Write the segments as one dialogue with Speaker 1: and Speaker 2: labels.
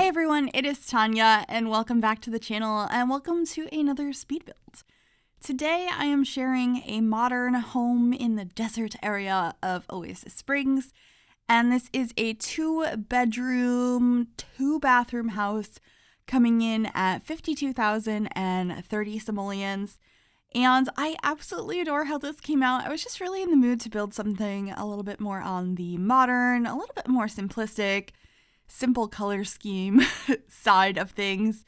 Speaker 1: Hey everyone, it is Tanya, and welcome back to the channel, and welcome to another speed build. Today I am sharing a modern home in the desert area of Oasis Springs, and this is a 2-bedroom, 2-bathroom house coming in at 52,030 simoleons. And I absolutely adore how this came out. I was just really in the mood to build something a little bit more on the modern, a little bit more simplistic, simple color scheme side of things.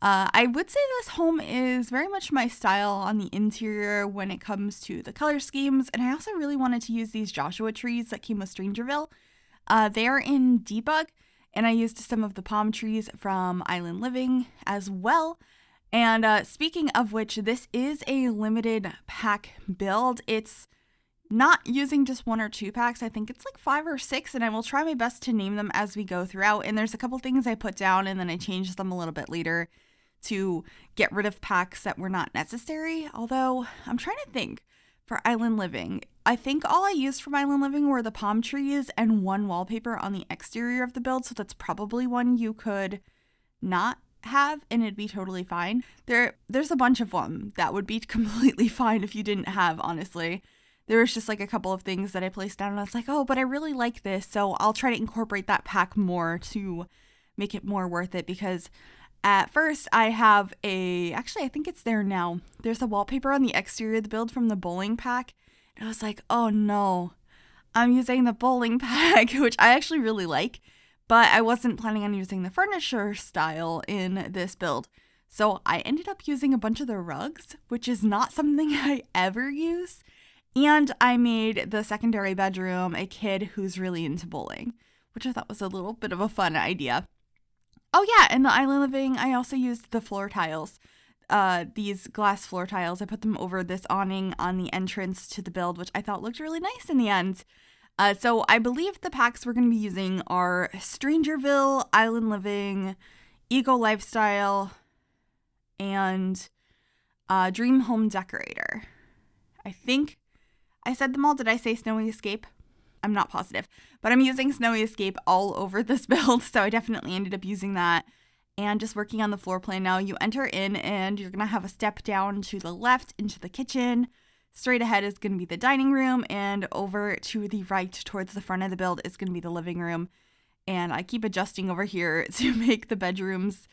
Speaker 1: I would say this home is very much my style on the interior when it comes to the color schemes, and I also really wanted to use these Joshua trees that came with Strangerville. They are in debug, and I used some of the palm trees from Island Living as well. And speaking of which, this is a limited pack build. It's not using just 1 or 2 packs. I think it's like 5 or 6, and I will try my best to name them as we go throughout. And there's a couple things I put down and then I changed them a little bit later to get rid of packs that were not necessary. Although I'm trying to think for Island Living. I think all I used for Island Living were the palm trees and 1 wallpaper on the exterior of the build. So that's probably one you could not have and it'd be totally fine. There's a bunch of them that would be completely fine if you didn't have, honestly. There was just like a couple of things that I placed down and I was like, oh, but I really like this, so I'll try to incorporate that pack more to make it more worth it. Because at first I have actually I think it's there now, there's a wallpaper on the exterior of the build from the bowling pack, and I was like, oh no, I'm using the bowling pack, which I actually really like, but I wasn't planning on using the furniture style in this build. So I ended up using a bunch of the rugs, which is not something I ever use. And I made the secondary bedroom a kid who's really into bowling, which I thought was a little bit of a fun idea. Oh yeah, in the Island Living, I also used the floor tiles. These glass floor tiles, I put them over this awning on the entrance to the build, which I thought looked really nice in the end. So I believe the packs we're going to be using are Strangerville, Island Living, Eco Lifestyle, and Dream Home Decorator. I think I said them all. Did I say Snowy Escape? I'm not positive, but I'm using Snowy Escape all over this build, so I definitely ended up using that. And just working on the floor plan now, you enter in and you're going to have a step down to the left into the kitchen. Straight ahead is going to be the dining room, and over to the right towards the front of the build is going to be the living room. And I keep adjusting over here to make the bedrooms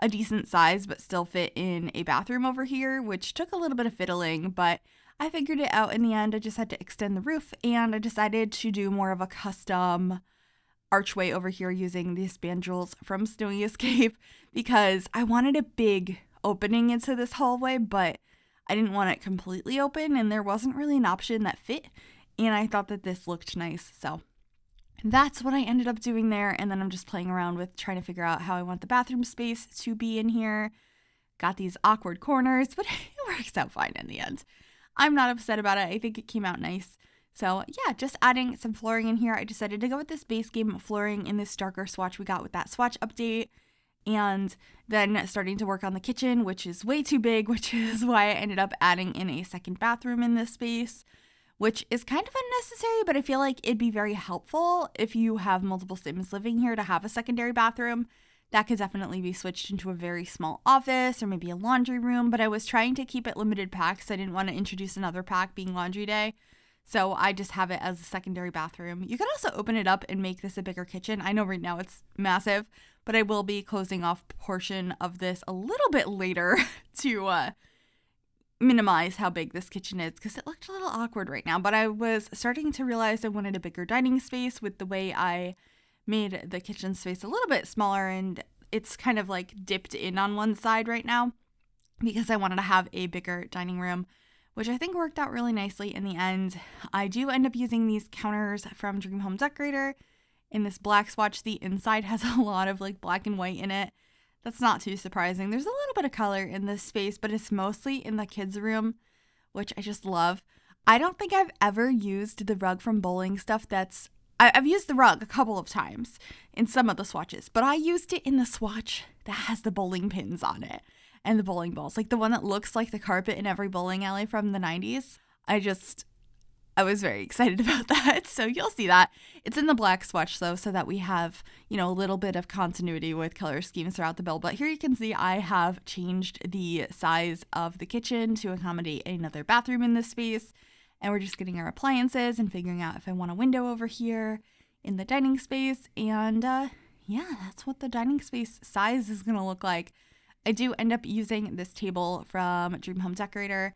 Speaker 1: a decent size but still fit in a bathroom over here, which took a little bit of fiddling, but I figured it out in the end. I just had to extend the roof, and I decided to do more of a custom archway over here using these spandrels from Snowy Escape because I wanted a big opening into this hallway, but I didn't want it completely open, and there wasn't really an option that fit, and I thought that this looked nice, so that's what I ended up doing there. And then I'm just playing around with trying to figure out how I want the bathroom space to be in here. Got these awkward corners, but it works out fine in the end. I'm not upset about it. I think it came out nice. So yeah, just adding some flooring in here. I decided to go with this base game flooring in this darker swatch we got with that swatch update. And then starting to work on the kitchen, which is way too big, which is why I ended up adding in a second bathroom in this space, which is kind of unnecessary, but I feel like it'd be very helpful if you have multiple Sims living here to have a secondary bathroom. That could definitely be switched into a very small office or maybe a laundry room, but I was trying to keep it limited packs. I didn't want to introduce another pack being laundry day, so I just have it as a secondary bathroom. You could also open it up and make this a bigger kitchen. I know right now it's massive, but I will be closing off a portion of this a little bit later to minimize how big this kitchen is because it looked a little awkward right now, but I was starting to realize I wanted a bigger dining space with the way I made the kitchen space a little bit smaller, and it's kind of like dipped in on one side right now because I wanted to have a bigger dining room, which I think worked out really nicely in the end. I do end up using these counters from Dream Home Decorator in this black swatch. The inside has a lot of like black and white in it. That's not too surprising. There's a little bit of color in this space, but it's mostly in the kids' room, which I just love. I don't think I've ever used the rug from bowling stuff I've used the rug a couple of times in some of the swatches, but I used it in the swatch that has the bowling pins on it and the bowling balls, like the one that looks like the carpet in every bowling alley from the 90s. I was very excited about that. So you'll see that. It's in the black swatch though, so that we have, a little bit of continuity with color schemes throughout the build. But here you can see I have changed the size of the kitchen to accommodate another bathroom in this space. And we're just getting our appliances and figuring out if I want a window over here in the dining space. And yeah, that's what the dining space size is going to look like. I do end up using this table from Dream Home Decorator.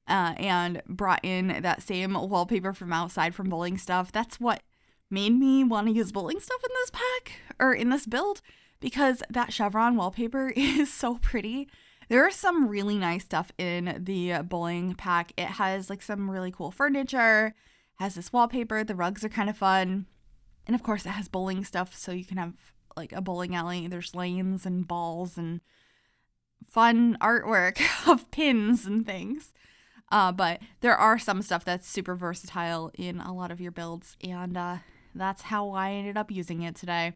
Speaker 1: And brought in that same wallpaper from outside from Bowling Stuff. That's what made me want to use Bowling Stuff in this pack, or in this build, because that chevron wallpaper is so pretty. There is some really nice stuff in the bowling pack. It has like some really cool furniture, has this wallpaper, the rugs are kind of fun, and of course it has bowling stuff, so you can have like a bowling alley. There's lanes and balls and fun artwork of pins and things. But there are some stuff that's super versatile in a lot of your builds, and that's how I ended up using it today.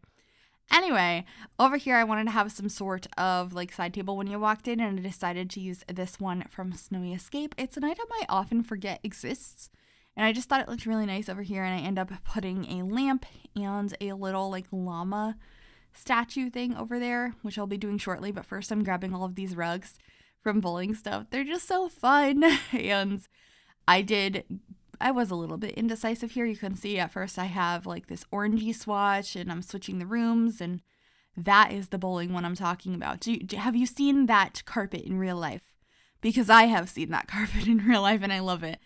Speaker 1: Anyway, over here I wanted to have some sort of like side table when you walked in, and I decided to use this one from Snowy Escape. It's an item I often forget exists, and I just thought it looked really nice over here, and I end up putting a lamp and a little like llama statue thing over there, which I'll be doing shortly. But first I'm grabbing all of these rugs from Bowling Stuff. They're just so fun. And I was a little bit indecisive here. You can see at first I have like this orangey swatch, and I'm switching the rooms, and that is the bowling one I'm talking about. Have you seen that carpet in real life? Because I have seen that carpet in real life and I love it.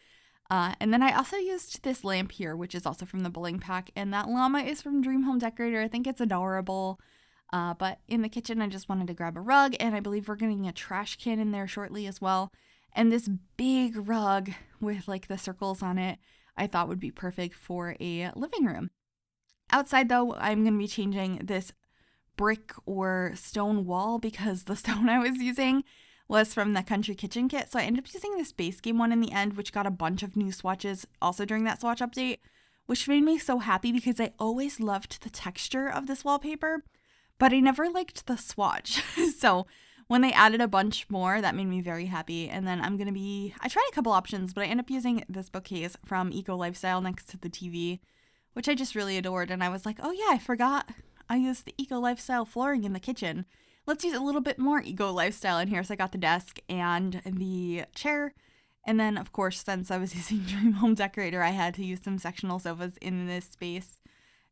Speaker 1: And then I also used this lamp here, which is also from the bowling pack, and that llama is from Dream Home Decorator. I think it's adorable. But in the kitchen, I just wanted to grab a rug, and I believe we're getting a trash can in there shortly as well. And this big rug with like the circles on it, I thought would be perfect for a living room. Outside though, I'm going to be changing this brick or stone wall because the stone I was using was from the Country Kitchen kit. So I ended up using this base game one in the end, which got a bunch of new swatches also during that swatch update, which made me so happy because I always loved the texture of this wallpaper, but I never liked the swatch. So when they added a bunch more, that made me very happy. And then I tried a couple options, but I ended up using this bookcase from Eco Lifestyle next to the TV, which I just really adored. And I was like, oh yeah, I forgot I used the Eco Lifestyle flooring in the kitchen. Let's use a little bit more Eco Lifestyle in here. So I got the desk and the chair. And then, of course, since I was using Dream Home Decorator, I had to use some sectional sofas in this space.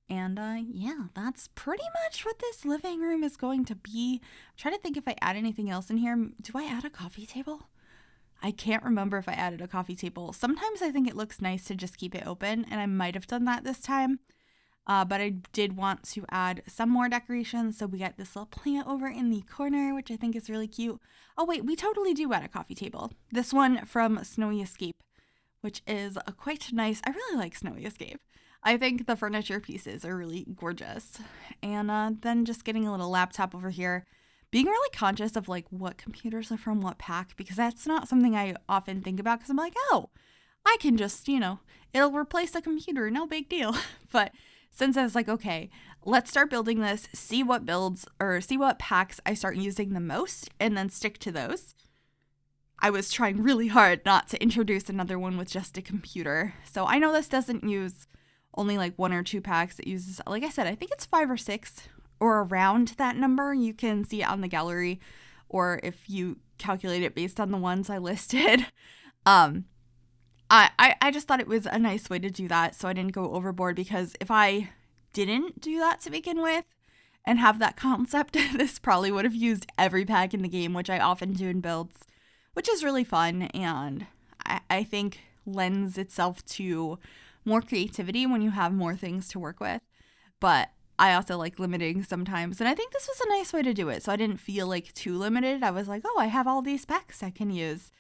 Speaker 1: And yeah, that's pretty much what this living room is going to be. I'm trying to think if I add anything else in here. Do I add a coffee table? I can't remember if I added a coffee table. Sometimes I think it looks nice to just keep it open, and I might have done that this time. But I did want to add some more decorations. So we got this little plant over in the corner, which I think is really cute. Oh wait, we totally do add a coffee table. This one from Snowy Escape, which is quite nice. I really like Snowy Escape. I think the furniture pieces are really gorgeous. And then just getting a little laptop over here, being really conscious of like what computers are from what pack, because that's not something I often think about, because I'm like, oh, I can just, it'll replace a computer, no big deal. But since I was like, okay, let's start building this, see what packs I start using the most, and then stick to those. I was trying really hard not to introduce another one with just a computer. So I know this doesn't use only like 1 or 2 packs. It uses, like I said, I think it's 5 or 6 or around that number. You can see it on the gallery, or if you calculate it based on the ones I listed. I just thought it was a nice way to do that, so I didn't go overboard, because if I didn't do that to begin with and have that concept, this probably would have used every pack in the game, which I often do in builds, which is really fun, and I think lends itself to more creativity when you have more things to work with. But I also like limiting sometimes, and I think this was a nice way to do it, so I didn't feel like too limited. I was like, oh, I have all these specs I can use,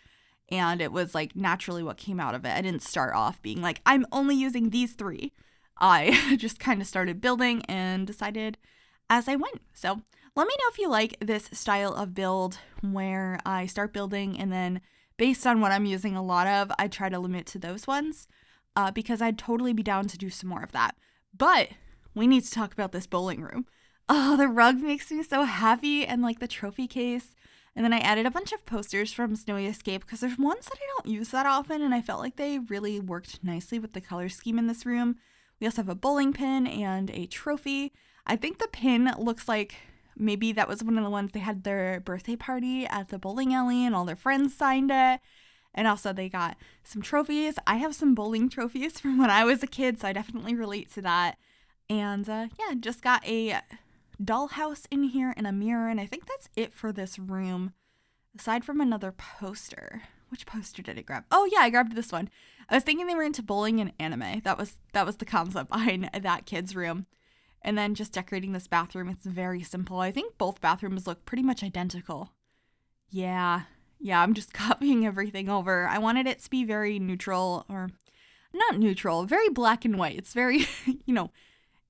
Speaker 1: and it was like naturally what came out of it. I didn't start off being like, I'm only using these 3. I just kind of started building and decided as I went. So let me know if you like this style of build where I start building, and then based on what I'm using a lot of, I try to limit to those ones. Because I'd totally be down to do some more of that. But we need to talk about this bowling room. Oh, the rug makes me so happy, and like the trophy case And then I added a bunch of posters from Snowy Escape because there's ones that I don't use that often, and I felt like they really worked nicely with the color scheme in this room. We also have a bowling pin and a trophy. I think the pin looks like maybe that was one of the ones they had their birthday party at the bowling alley and all their friends signed it. And also they got some trophies. I have some bowling trophies from when I was a kid, so I definitely relate to that. And yeah, just got a dollhouse in here and a mirror, and I think that's it for this room, aside from another poster. Which poster did I grab? Oh yeah, I grabbed this one. I was thinking they were into bowling and anime. That was the concept behind that kid's room. And then just decorating this bathroom. It's very simple. I think both bathrooms look pretty much identical. Yeah, I'm just copying everything over. I wanted it to be very neutral, or not neutral, very black and white. It's very,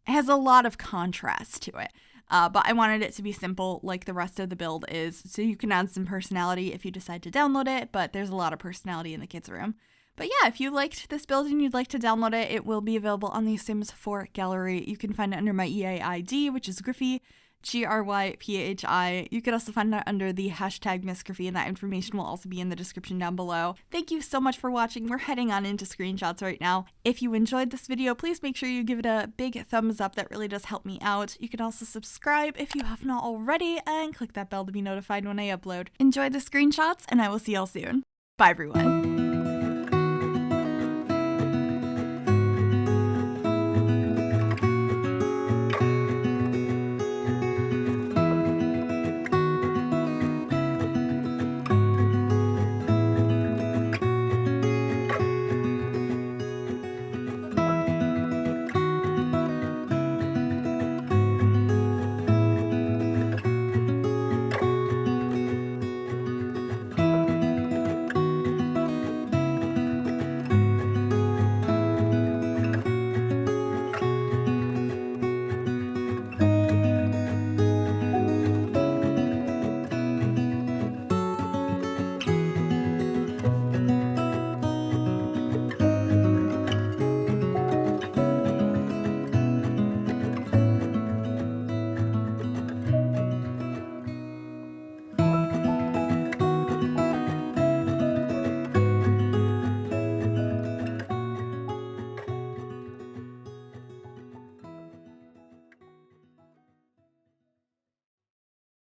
Speaker 1: has a lot of contrast to it. But I wanted it to be simple like the rest of the build is, so you can add some personality if you decide to download it, but there's a lot of personality in the kids' room. But yeah, if you liked this build and you'd like to download it, it will be available on the Sims 4 gallery. You can find it under my EA ID, which is Gryphi, Gryphi. You could also find it under the hashtag #MissGryphi, and that information will also be in the description down below. Thank you so much for watching. We're heading on into screenshots right now. If you enjoyed this video, please make sure you give it a big thumbs up. That really does help me out. You can also subscribe if you have not already, and click that bell to be notified when I upload. Enjoy the screenshots, and I will see y'all soon. Bye everyone.